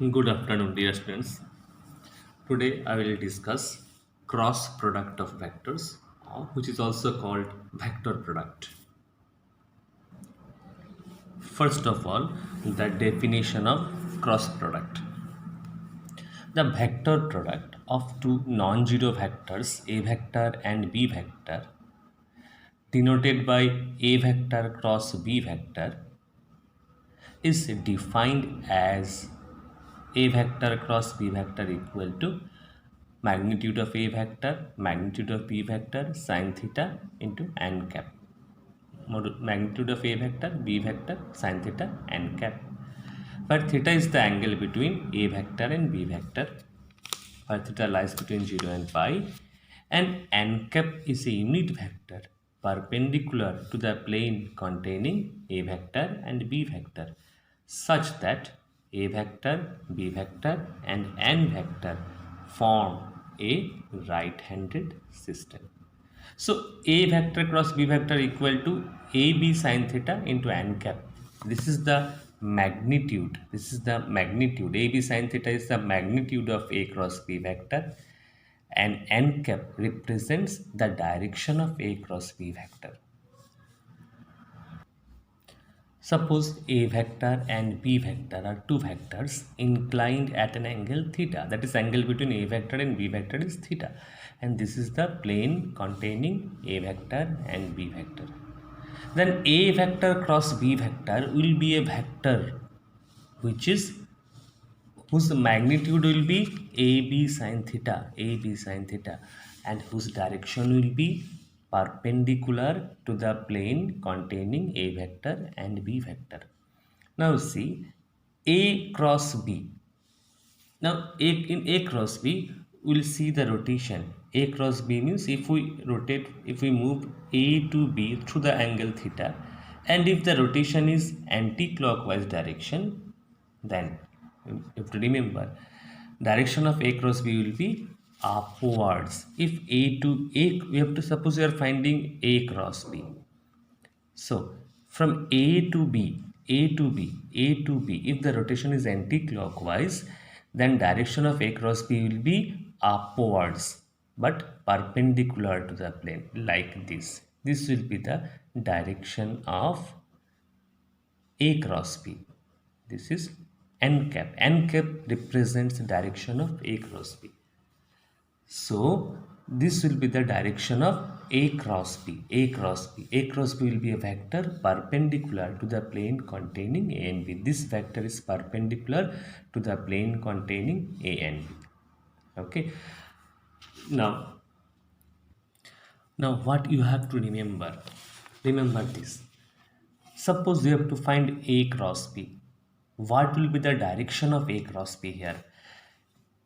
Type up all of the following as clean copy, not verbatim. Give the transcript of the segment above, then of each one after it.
Good afternoon, dear students. Today I will discuss cross product of vectors, which is also called vector product. First of all, the definition of cross product. The vector product of two non-zero vectors, a vector and b vector, denoted by a vector cross b vector, is defined as a vector cross b vector equal to magnitude of a vector, magnitude of b vector, sine theta into n cap. Magnitude of a vector, b vector, sine theta, n cap. Where theta is the angle between a vector and b vector, where theta lies between 0 and pi, and n cap is a unit vector perpendicular to the plane containing a vector and b vector, such that a vector, b vector, and n vector form a right-handed system. So a vector cross b vector equal to ab sine theta into n cap. This is the magnitude. This is the magnitude. ab sine theta is the magnitude of a cross b vector, and n cap represents the direction of a cross b vector. Suppose a vector and b vector are two vectors inclined at an angle theta. That is, angle between a vector and b vector is theta. And this is the plane containing a vector and b vector. Then a vector cross b vector will be a vector whose magnitude will be ab sine theta, and whose direction will be perpendicular to the plane containing a vector and b vector. Now see a cross b. Now in a cross b, we'll see the rotation. A cross b means if we move a to b through the angle theta, and if the rotation is anti-clockwise direction, then you have to remember direction of a cross b will be upwards. If a to a, we have to suppose we are finding a cross b. So from A to B, A to B, A to B, if the rotation is anti-clockwise, then direction of A cross B will be upwards but perpendicular to the plane, like this. This will be the direction of A cross B. This is n cap. N cap represents the direction of A cross B. So this will be the direction of A cross B. A cross B. A cross B will be a vector perpendicular to the plane containing A and B. This vector is perpendicular to the plane containing A and B. Okay. Now what you have to remember this. Suppose you have to find A cross B. What will be the direction of A cross B here?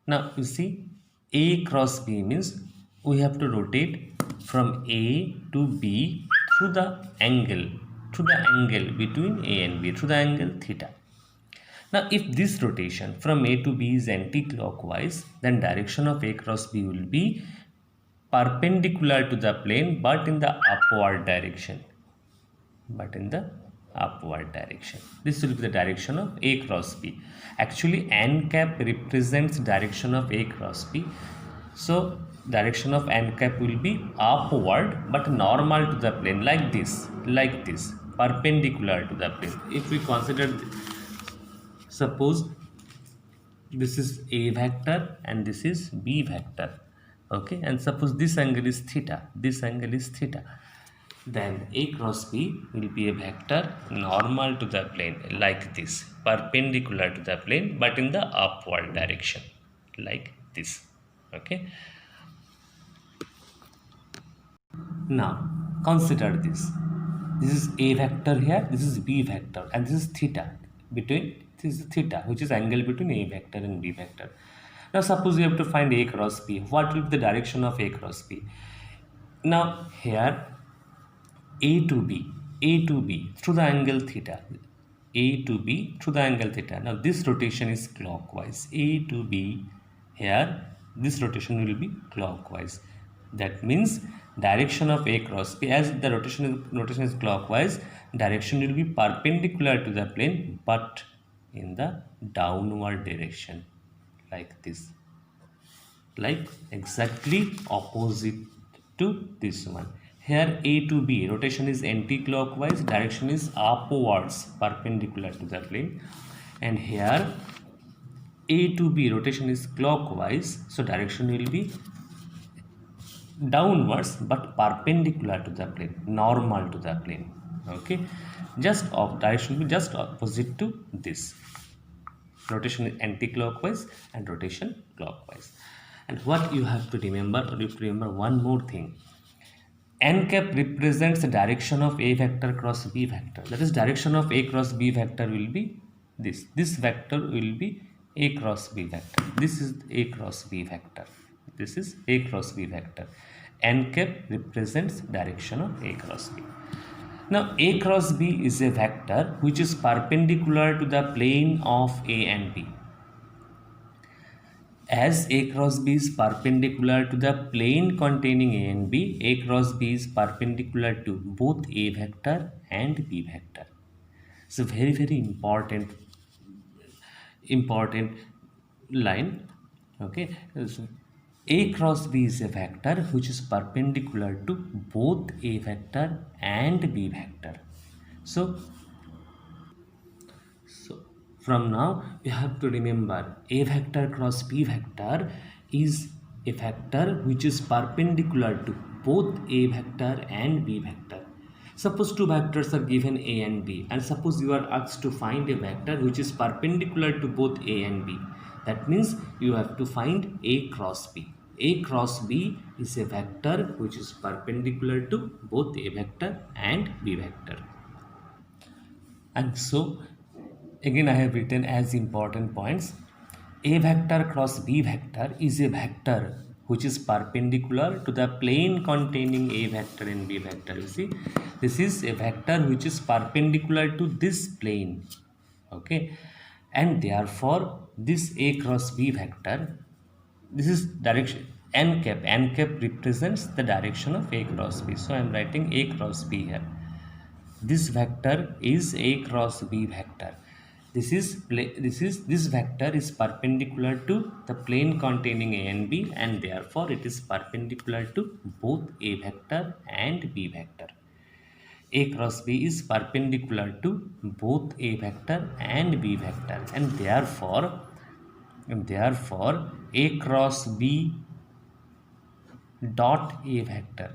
Now you see, A cross B means we have to rotate from A to B through the angle between A and B, through the angle theta. Now if this rotation from A to B is anti-clockwise, then direction of A cross B will be perpendicular to the plane but in the upward direction. This will be the direction of A cross B. Actually n cap represents direction of A cross B. So direction of n cap will be upward but normal to the plane, like this, perpendicular to the plane. If we consider, suppose this is A vector and this is B vector, okay, and suppose this angle is theta, then A cross B will be a vector normal to the plane, like this, perpendicular to the plane but in the upward direction, like this. Okay. Now consider this. This is A vector here, this is B vector, and this is theta. This is theta, which is angle between A vector and B vector. Now suppose you have to find A cross B. What will be the direction of A cross B? Now here A to B through the angle theta. A to B through the angle theta. Now this rotation is clockwise. A to B here, this rotation will be clockwise. That means direction of A cross B, as the rotation is clockwise, direction will be perpendicular to the plane but in the downward direction, like this, like exactly opposite to this one. Here A to B, rotation is anti-clockwise, direction is upwards, perpendicular to the plane. And here A to B, rotation is clockwise, so direction will be downwards but perpendicular to the plane, normal to the plane. Okay, just of direction will be just opposite to this. Rotation is anti-clockwise and rotation clockwise. And what you have to remember, or you have to remember one more thing. N cap represents the direction of A vector cross B vector. That is, direction of A cross B vector will be this. This vector will be A cross B vector. This is A cross B vector. This is A cross B vector. N cap represents direction of A cross B. Now A cross B is a vector which is perpendicular to the plane of A and B. As A cross B is perpendicular to the plane containing A and B, A cross B is perpendicular to both A vector and B vector. It's a very, very important line. Okay, so A cross B is a vector which is perpendicular to both A vector and B vector. So from now you have to remember A vector cross B vector is a vector which is perpendicular to both A vector and B vector. Suppose two vectors are given A and B, and suppose you are asked to find a vector which is perpendicular to both A and B. That means you have to find A cross B. A cross B is a vector which is perpendicular to both A vector and B vector. And so again I have written as important points. A vector cross B vector is a vector which is perpendicular to the plane containing A vector and B vector. You see, this is a vector which is perpendicular to this plane. Okay, and therefore this A cross B vector, this is direction n cap. N cap represents the direction of A cross B. So I am writing A cross B here. This vector is A cross B vector. This vector is perpendicular to the plane containing A and B, and therefore it is perpendicular to both A vector and B vector. A cross B is perpendicular to both A vector and B vector, and therefore A cross B dot A vector.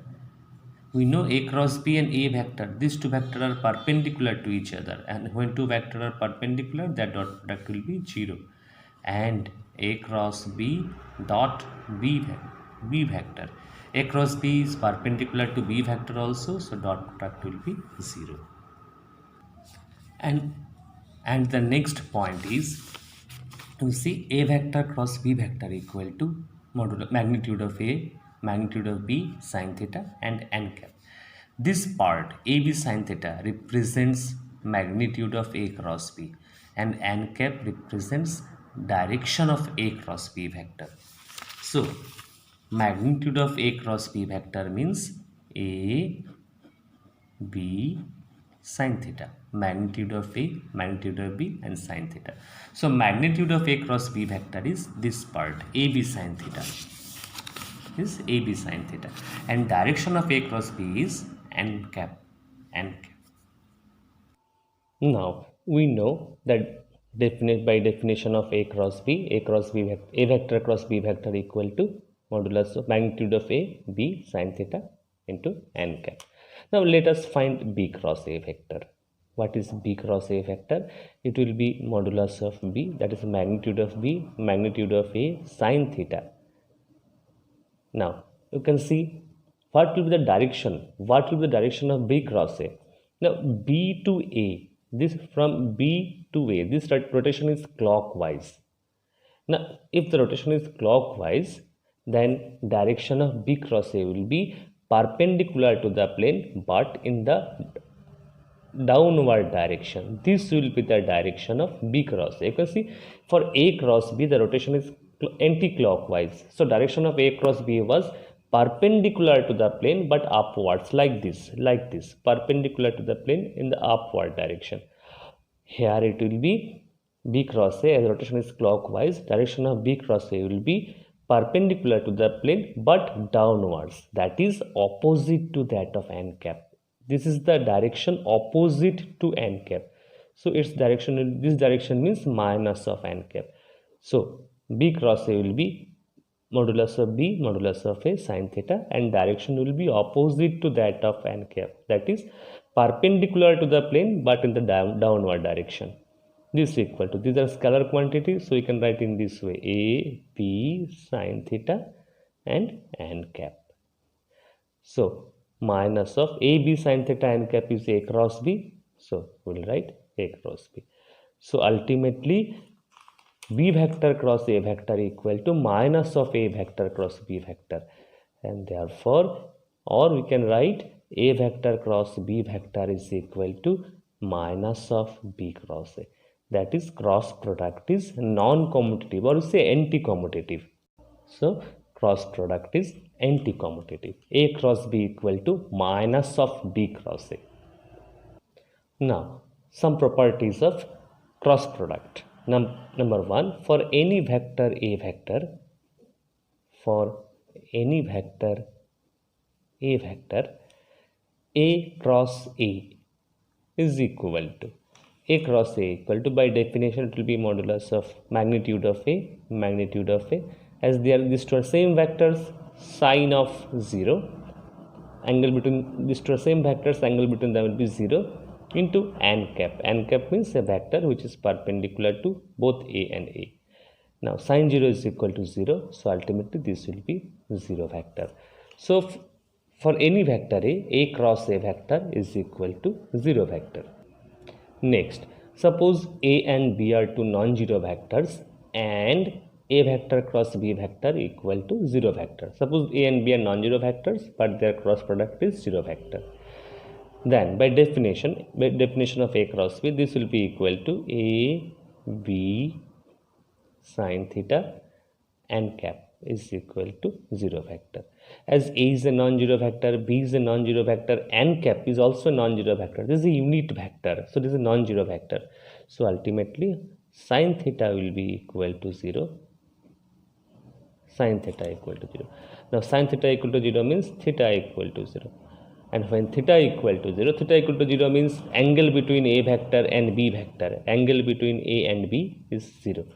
We know A cross B and A vector, these two vectors are perpendicular to each other, and when two vectors are perpendicular, that dot product will be 0. And A cross B dot B vector. A cross B is perpendicular to B vector also, so dot product will be 0. And the next point is to see A vector cross B vector equal to magnitude of A, magnitude of B sine theta, and n cap. This part AB sine theta represents magnitude of A cross B, and n cap represents direction of A cross B vector. So magnitude of A cross B vector means A, B, sine theta. Magnitude of A, magnitude of B, and sine theta. So magnitude of A cross B vector is this part, AB sine theta. Is AB sine theta, and direction of A cross B is n cap. Now we know that by definition of A cross B, A vector cross B vector equal to modulus of magnitude of A, B sine theta into n cap. Now let us find B cross A vector. What is B cross A vector? It will be modulus of B, that is magnitude of B, magnitude of A sine theta. Now you can see what will be the direction. What will be the direction of B cross A? Now B to A, this from B to A, this rotation is clockwise. Now if the rotation is clockwise, then direction of B cross A will be perpendicular to the plane but in the downward direction. This will be the direction of B cross A. You can see for A cross B the rotation is anti-clockwise, so direction of A cross B was perpendicular to the plane but upwards, like this, perpendicular to the plane in the upward direction. Here it will be B cross A, as rotation is clockwise, direction of B cross A will be perpendicular to the plane but downwards, that is opposite to that of n cap. This is the direction opposite to n cap. So its direction, this direction means minus of n cap. So B cross A will be modulus of B modulus of A sin theta, and direction will be opposite to that of n cap, that is perpendicular to the plane but in the downward direction. This is equal to, these are scalar quantities, so you can write in this way: A B sin theta and n cap. So minus of A B sin theta n cap is A cross B, so we'll write A cross B. So ultimately B vector cross A vector equal to minus of A vector cross B vector, and therefore, or we can write A vector cross B vector is equal to minus of B cross A. That is, cross product is non-commutative, or we say anti-commutative. So cross product is anti-commutative. A cross B equal to minus of B cross A. Now some properties of cross product. Number one, for any vector A vector, for any vector A vector, A cross A is equal to, A cross A equal to, by definition it will be modulus of magnitude of A, as they are, these two are same vectors, sine of 0, angle between these two are same vectors, angle between them will be 0, into n cap. N cap means a vector which is perpendicular to both A and A. Now sine 0 is equal to 0, so ultimately this will be 0 vector. So for any vector A cross A vector is equal to 0 vector. Next, suppose A and B are two non-zero vectors and A vector cross B vector equal to 0 vector. Suppose A and B are non-zero vectors but their cross product is 0 vector. Then by definition of A cross B, this will be equal to A B sin theta n cap is equal to 0 vector. As A is a non-zero vector, B is a non-zero vector, n cap is also a non-zero vector. This is a unit vector, so this is a non-zero vector. So ultimately sin theta will be equal to 0. Sin theta equal to 0. Now sin theta equal to 0 means theta equal to 0. And when theta equal to 0 means angle between A vector and B vector, angle between A and B is 0,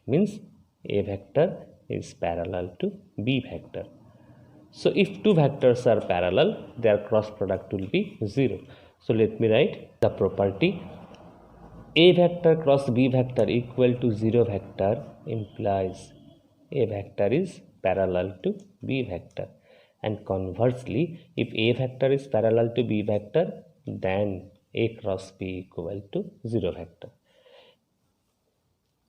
means A vector is parallel to B vector. So if two vectors are parallel, their cross product will be 0. So let me write the property: A vector cross B vector equal to 0 vector implies A vector is parallel to B vector. And conversely, if A vector is parallel to B vector, then A cross B equal to 0 vector.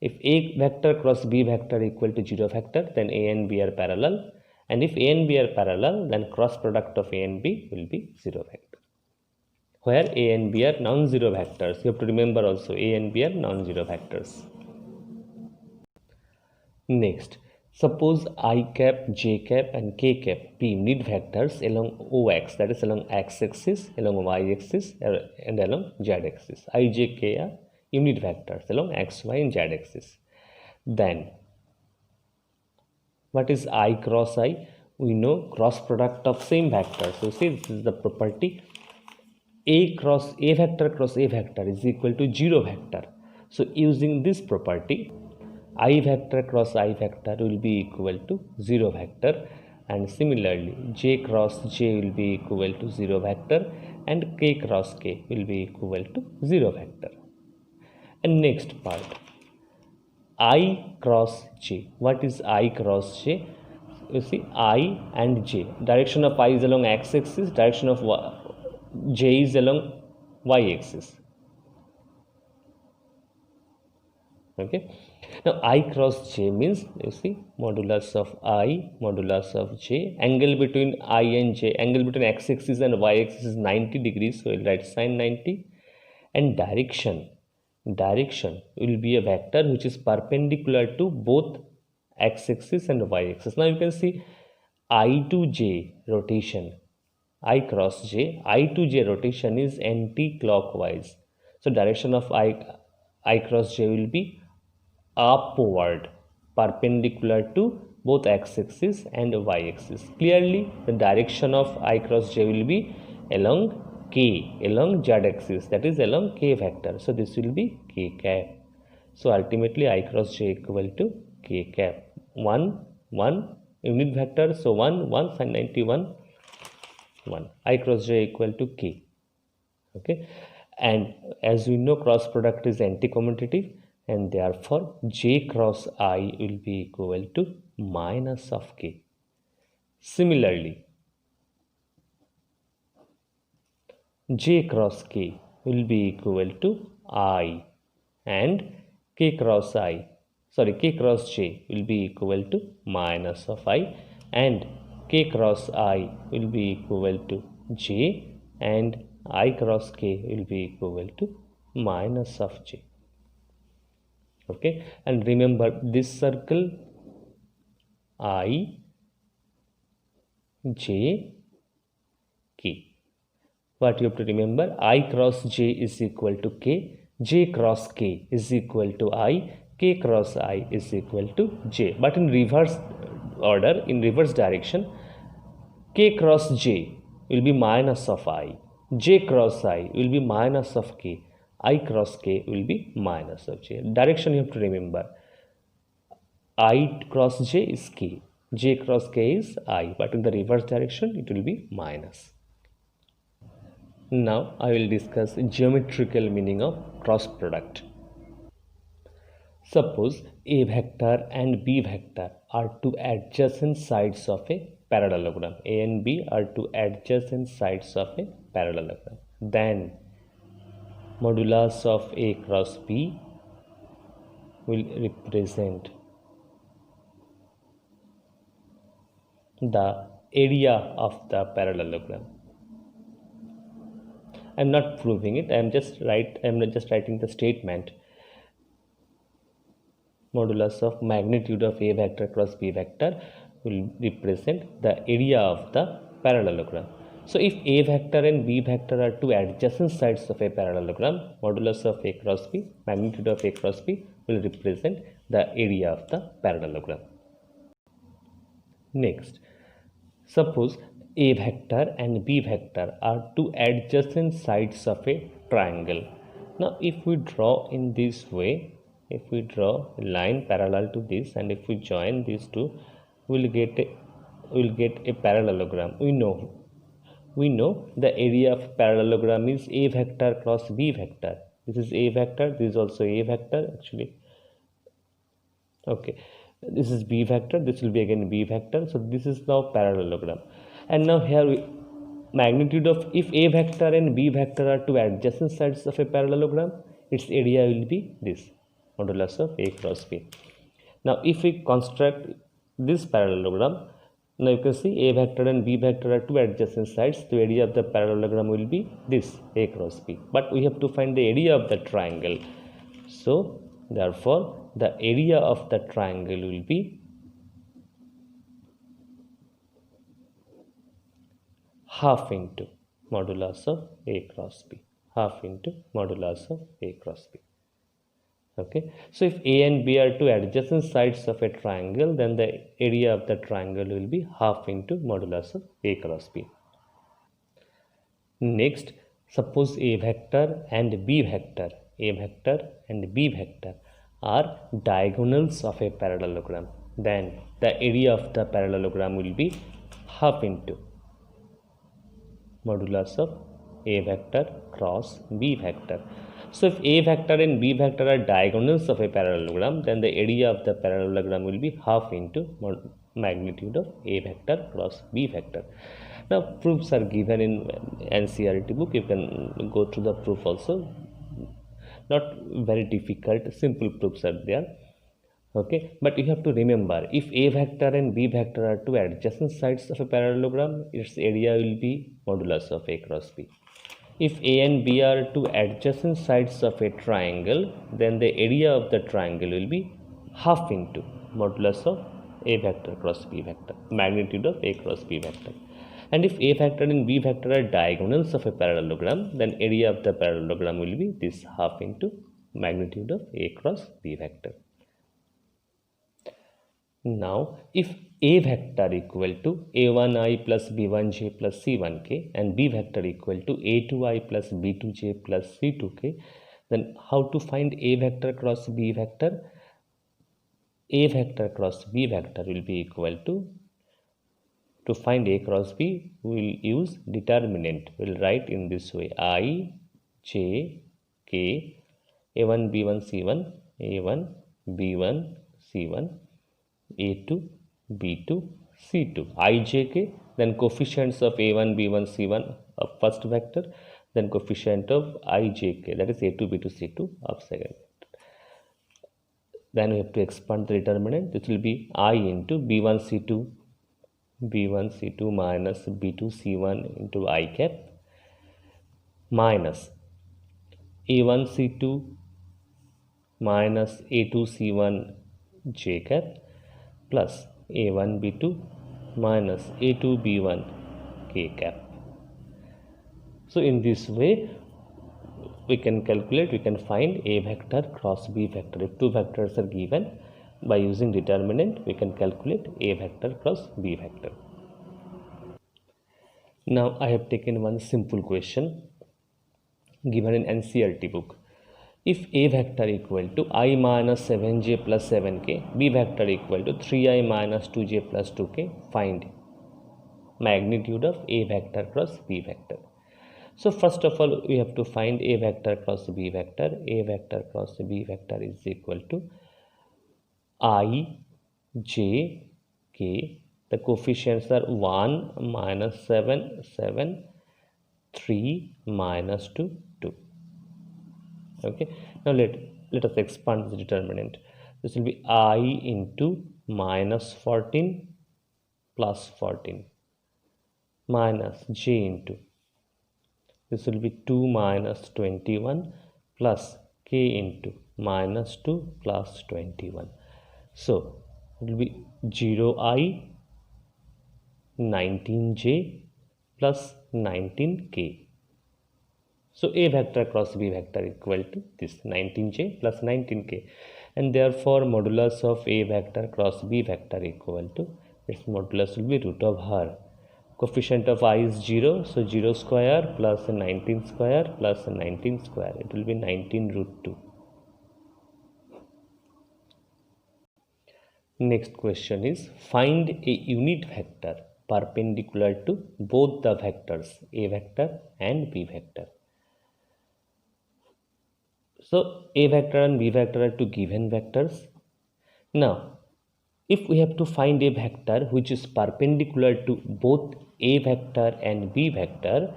If A vector cross B vector equal to 0 vector, then A and B are parallel. And if A and B are parallel, then cross product of A and B will be 0 vector. Where A and B are non-zero vectors. You have to remember also A and B are non-zero vectors. Next, suppose I cap, j cap and k cap be unit vectors along OX, that is along x-axis, along y-axis and along z-axis. I, j, k are unit vectors along x, y and z-axis. Then what is I cross I? We know cross product of same vector. So see, this is the property: A vector cross A vector is equal to 0 vector. So using this property, I vector cross I vector will be equal to 0 vector, and similarly j cross j will be equal to 0 vector and k cross k will be equal to 0 vector. And next part, I cross j. What is I cross j? You see, I and j, direction of I is along x-axis, direction of j is along y-axis. Okay. Now I cross j means, you see, modulus of I, modulus of j, angle between I and j, angle between x-axis and y-axis is 90 degrees, so we'll write sin 90. And direction will be a vector which is perpendicular to both x-axis and y-axis. Now you can see I to j rotation, I cross j, I to j rotation is anti-clockwise. So direction of I I cross j will be upward, perpendicular to both x-axis and y-axis. Clearly, the direction of I cross j will be along k, along z-axis, that is along k vector. So this will be k cap. So ultimately, I cross j equal to k cap. 1 unit vector. So 1 sin 91 1. I cross j equal to k. Okay, and as we know, cross product is anti-commutative, and therefore j cross I will be equal to minus of k. Similarly, j cross k will be equal to I, and k cross j will be equal to minus of I, and k cross I will be equal to j, and I cross k will be equal to minus of j. Okay, and remember this circle I, j, k. What you have to remember, I cross j is equal to k, j cross k is equal to I, k cross I is equal to j. But in reverse order, in reverse direction, k cross j will be minus of I, j cross I will be minus of k, I cross k will be minus of j. Direction you have to remember, I cross j is k, j cross k is I, but in the reverse direction it will be minus. Now I will discuss geometrical meaning of cross product. Suppose A vector and B vector are two adjacent sides of a parallelogram. A and B are two adjacent sides of a parallelogram. Then modulus of A cross B will represent the area of the parallelogram. I am not proving it. I am just writing the statement. Modulus of magnitude of A vector cross B vector will represent the area of the parallelogram. So if A vector and B vector are two adjacent sides of a parallelogram, modulus of A cross B, magnitude of A cross B will represent the area of the parallelogram. Next, suppose A vector and B vector are two adjacent sides of a triangle. Now if we draw in this way, if we draw a line parallel to this, and if we join these two, we'll get a parallelogram. We know the area of parallelogram is A vector cross B vector. This is A vector, this is also A vector actually. Okay, this is B vector, this will be again B vector. So this is now parallelogram. And now here magnitude of, if A vector and B vector are two adjacent sides of a parallelogram, its area will be this, modulus of A cross B. Now if we construct this parallelogram, now you can see A vector and B vector are two adjacent sides. The area of the parallelogram will be this, A cross B. But we have to find the area of the triangle. So therefore the area of the triangle will be half into modulus of A cross B, half into modulus of A cross B. Okay, so if A and B are two adjacent sides of a triangle, then the area of the triangle will be half into modulus of A cross B. Next, suppose A vector and B vector are diagonals of a parallelogram, then the area of the parallelogram will be half into modulus of A vector cross B vector. So if A vector and B vector are diagonals of a parallelogram, then the area of the parallelogram will be half into magnitude of A vector cross B vector. Now proofs are given in NCERT book. You can go through the proof also. Not very difficult, simple proofs are there. Okay, but you have to remember, if A vector and B vector are two adjacent sides of a parallelogram, its area will be modulus of A cross B. If A and B are two adjacent sides of a triangle, then the area of the triangle will be half into modulus of A vector cross B vector, magnitude of A cross B vector. And if A vector and B vector are diagonals of a parallelogram, then area of the parallelogram will be this, half into magnitude of A cross B vector. Now, if A vector equal to A1I plus B1J plus C1K and B vector equal to A2I plus B2J plus C2K, then how to find A vector cross B vector? A vector cross B vector will be equal to find A cross B, we will use determinant. We will write in this way: I, J, K, A1, B1, C1, A1, B1, C1, A2, B2, C2, I, J, K, then coefficients of A1, B1, C1 of first vector, then coefficient of I, J, K, that is A2, B2, C2 of second vector. Then we have to expand the determinant. This will be I into B1, C2, B1, C2 minus B2, C1 into I cap minus A1, C2 minus A2, C1 J cap plus A1, B2 minus A2, B1 K cap. So in this way we can find A vector cross B vector. If two vectors are given, by using determinant we can calculate A vector cross B vector. Now I have taken one simple question given in NCERT book. If A vector equal to I minus 7j plus 7k, B vector equal to 3i minus 2j plus 2k, find magnitude of A vector cross B vector. So first of all we have to find A vector cross B vector. A vector cross B vector is equal to I, J, K. The coefficients are 1, minus 7, 7, 3, minus 2, 2. Okay. Now let us expand the determinant. This will be I into minus 14 plus 14 minus J into, this will be 2 minus 21 plus K into minus 2 plus 21. So it will be 0I 19j plus 19k. So A vector cross B vector equal to this 19j plus 19k, and therefore modulus of A vector cross B vector equal to, its modulus will be root of her. Coefficient of I is 0, so 0 square plus 19 square plus 19 square, it will be 19 root 2. Next question is, find a unit vector perpendicular to both the vectors A vector and B vector. So A vector and B vector are two given vectors. Now if we have to find a vector which is perpendicular to both A vector and B vector,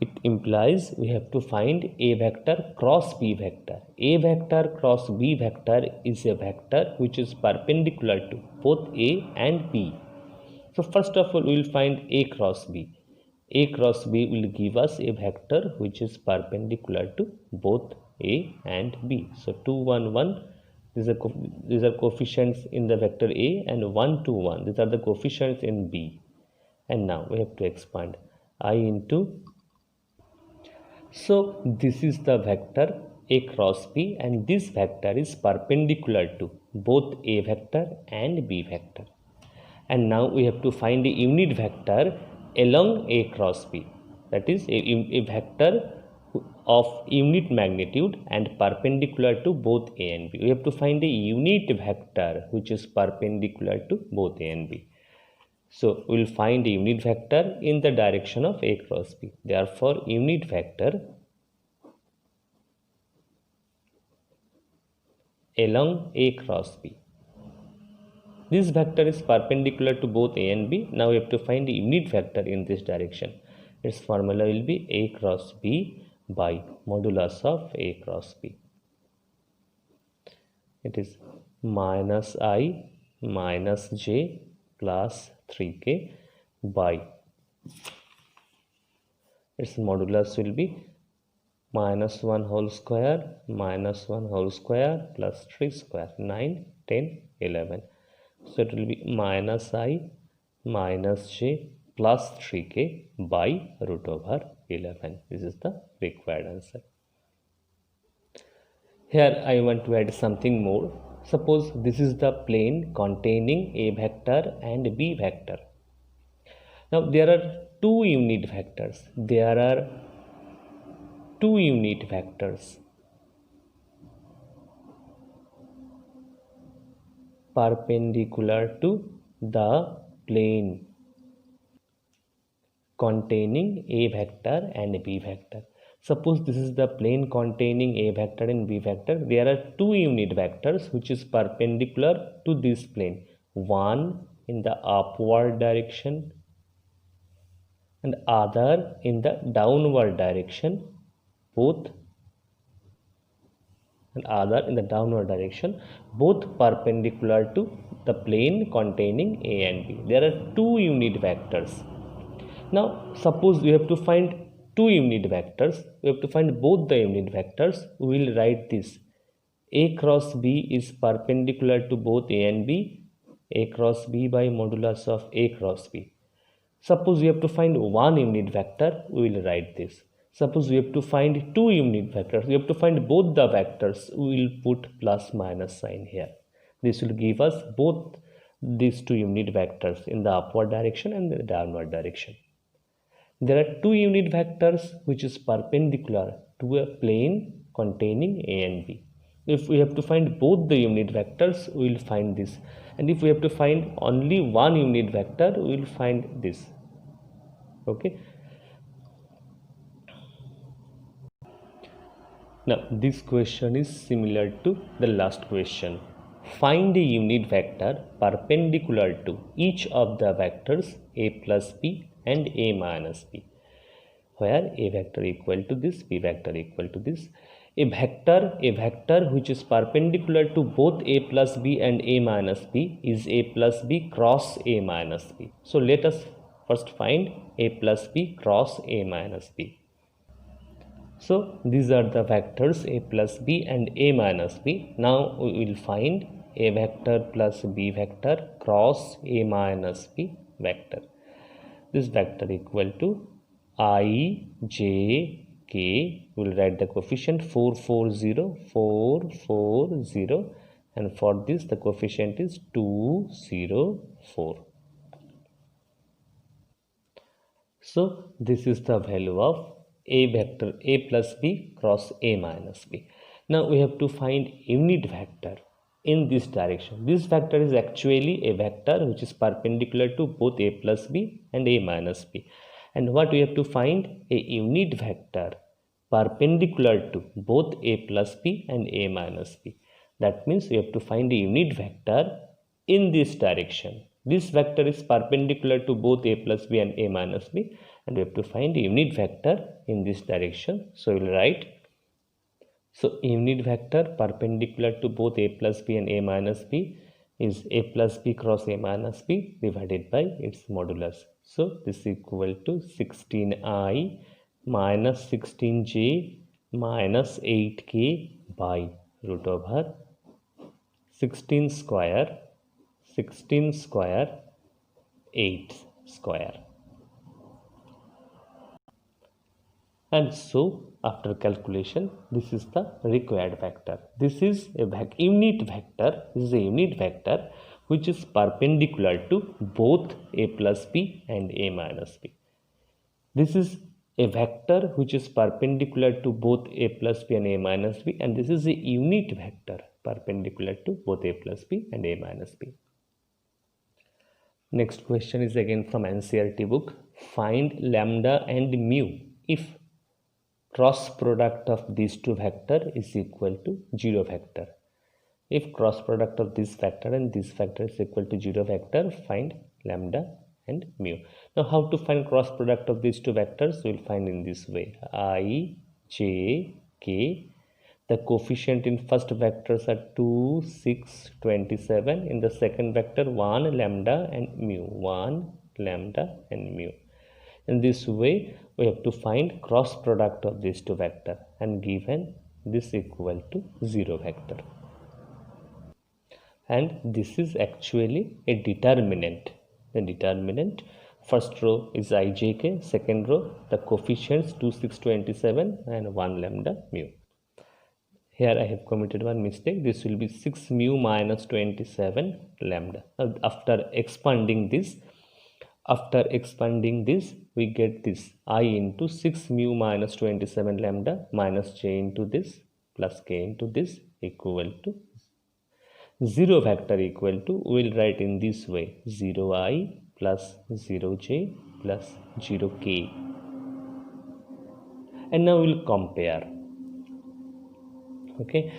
it implies we have to find A vector cross B vector. A vector cross B vector is a vector which is perpendicular to both A and B. So first of all we will find A cross B. A cross B will give us a vector which is perpendicular to both A and B. So 2, 1, 1, these are coefficients in the vector A, and 1, 2, 1, these are the coefficients in B. And now we have to expand I into, so this is the vector A cross B, and this vector is perpendicular to both A vector and B vector. And now we have to find a unit vector along A cross B, that is a vector of unit magnitude and perpendicular to both A and B. We have to find a unit vector which is perpendicular to both A and B. So we will find a unit vector in the direction of A cross B. Therefore unit vector along A cross B. This vector is perpendicular to both A and B. Now we have to find a unit vector in this direction. Its formula will be A cross B by modulus of A cross B. It is minus I minus J plus 3k by, its modulus will be minus 1 whole square minus 1 whole square plus 3 square, 9, 10, 11. So it will be minus I minus J plus 3k by root over 11. This is the required answer. Here I want to add something more. Suppose this is the plane containing a vector and b vector. Now there are two unit vectors. There are two unit vectors perpendicular to the plane containing a vector and b vector. Suppose this is the plane containing a vector and b vector. There are two unit vectors which is perpendicular to this plane. One in the upward direction and other in the downward direction. Both and other in the downward direction. Both perpendicular to the plane containing a and b. There are two unit vectors. Now suppose we have to find two unit vectors. We have to find both the unit vectors. We will write this: a cross b is perpendicular to both a and b. A cross b by modulus of a cross b. Suppose we have to find one unit vector. We will write this. Suppose we have to find two unit vectors. We have to find both the vectors. We will put plus minus sign here. This will give us both these two unit vectors in the upward direction and the downward direction. There are two unit vectors which is perpendicular to a plane containing a and b. If we have to find both the unit vectors, we will find this. And if we have to find only one unit vector, we will find this. Okay. Now this question is similar to the last question. Find a unit vector perpendicular to each of the vectors a plus b and a minus b, where a vector equal to this, b vector equal to this. A vector which is perpendicular to both a plus b and a minus b is a plus b cross a minus b. So let us first find a plus b cross a minus b. So these are the vectors a plus b and a minus b. Now we will find a vector plus b vector cross a minus b vector. This vector equal to I, J, K. We will write the coefficient 4, 4, 0, 4, 4, 0, and for this the coefficient is 2, 0, 4. So this is the value of a vector a plus b cross a minus b. Now we have to find unit vector in this direction. This vector is actually a vector which is perpendicular to both a plus b and a minus b. And what we have to find? A unit vector perpendicular to both a plus b and a minus b. That means we have to find a unit vector in this direction. This vector is perpendicular to both a plus b and a minus b, and we have to find a unit vector in this direction. So we will write, so unit vector perpendicular to both a plus b and a minus b is a plus b cross a minus b divided by its modulus. So this is equal to 16i minus 16j minus 8k by root over 16 square 8 square. And so after calculation, this is the required vector. This is a unit vector. This is a unit vector which is perpendicular to both a plus b and a minus b. This is a vector which is perpendicular to both a plus b and a minus b, and this is a unit vector perpendicular to both a plus b and a minus b. Next question is again from NCERT book. Find lambda and mu if cross product of these two vector is equal to 0 vector. If cross product of this vector and this vector is equal to 0 vector, find lambda and mu. Now how to find cross product of these two vectors? We will find in this way: I, J, K. The coefficient in first vectors are 2, 6, 27. In the second vector 1 lambda and mu, 1 lambda and mu. In this way we have to find cross product of these two vector, and given this equal to 0 vector. And this is actually a determinant. The determinant, first row is ijk, second row the coefficients 2, 6, 27 and 1 lambda mu. Here I have committed one mistake. This will be 6 mu minus 27 lambda. Now, after expanding this, we get this I into 6 mu minus 27 lambda minus j into this plus k into this equal to 0 vector equal to, we will write in this way, 0i plus 0j plus 0k. And now we will compare. Okay,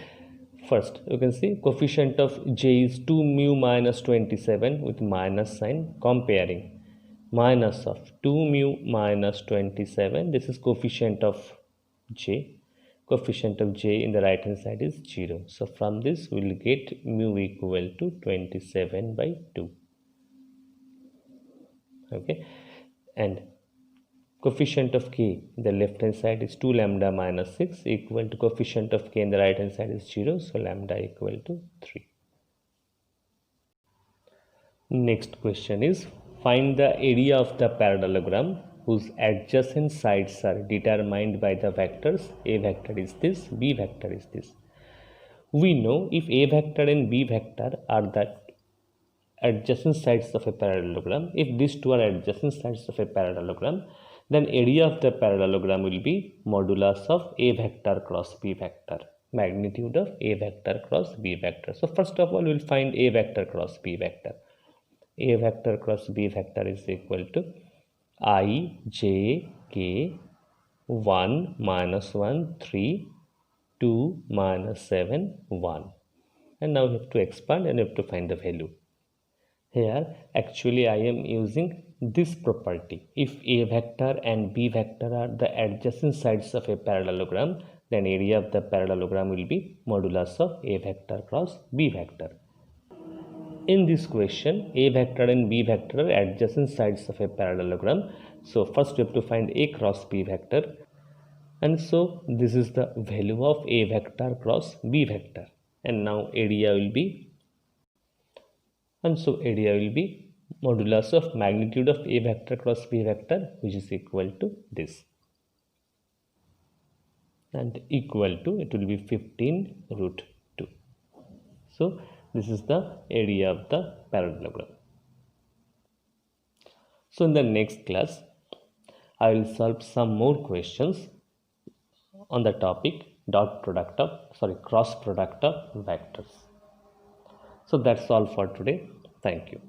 first you can see coefficient of j is 2 mu minus 27 with minus sign, comparing minus of 2 mu minus 27, this is coefficient of j. Coefficient of j in the right hand side is 0. So from this we will get mu equal to 27 by 2. Okay, and coefficient of k in the left hand side is 2 lambda minus 6 equal to coefficient of k in the right hand side is 0. So lambda equal to 3. Next question is, find the area of the parallelogram whose adjacent sides are determined by the vectors a vector is this, b vector is this. We know if a vector and b vector are the adjacent sides of a parallelogram, if these two are adjacent sides of a parallelogram, then area of the parallelogram will be modulus of a vector cross b vector, magnitude of a vector cross b vector. So first of all we will find a vector cross b vector. A vector cross b vector is equal to I, j, k, 1, minus 1, 3, 2, minus 7, 1. And now we have to expand and we have to find the value. Here actually I am using this property. If a vector and b vector are the adjacent sides of a parallelogram, then area of the parallelogram will be modulus of a vector cross b vector. In this question, a vector and b vector are adjacent sides of a parallelogram. So first we have to find a cross b vector. And so this is the value of a vector cross b vector. And now area will be, modulus of magnitude of a vector cross b vector, which is equal to this. And equal to, it will be 15 root 2. So this is the area of the parallelogram. So in the next class, I will solve some more questions on the topic cross product of vectors. So that's all for today. Thank you.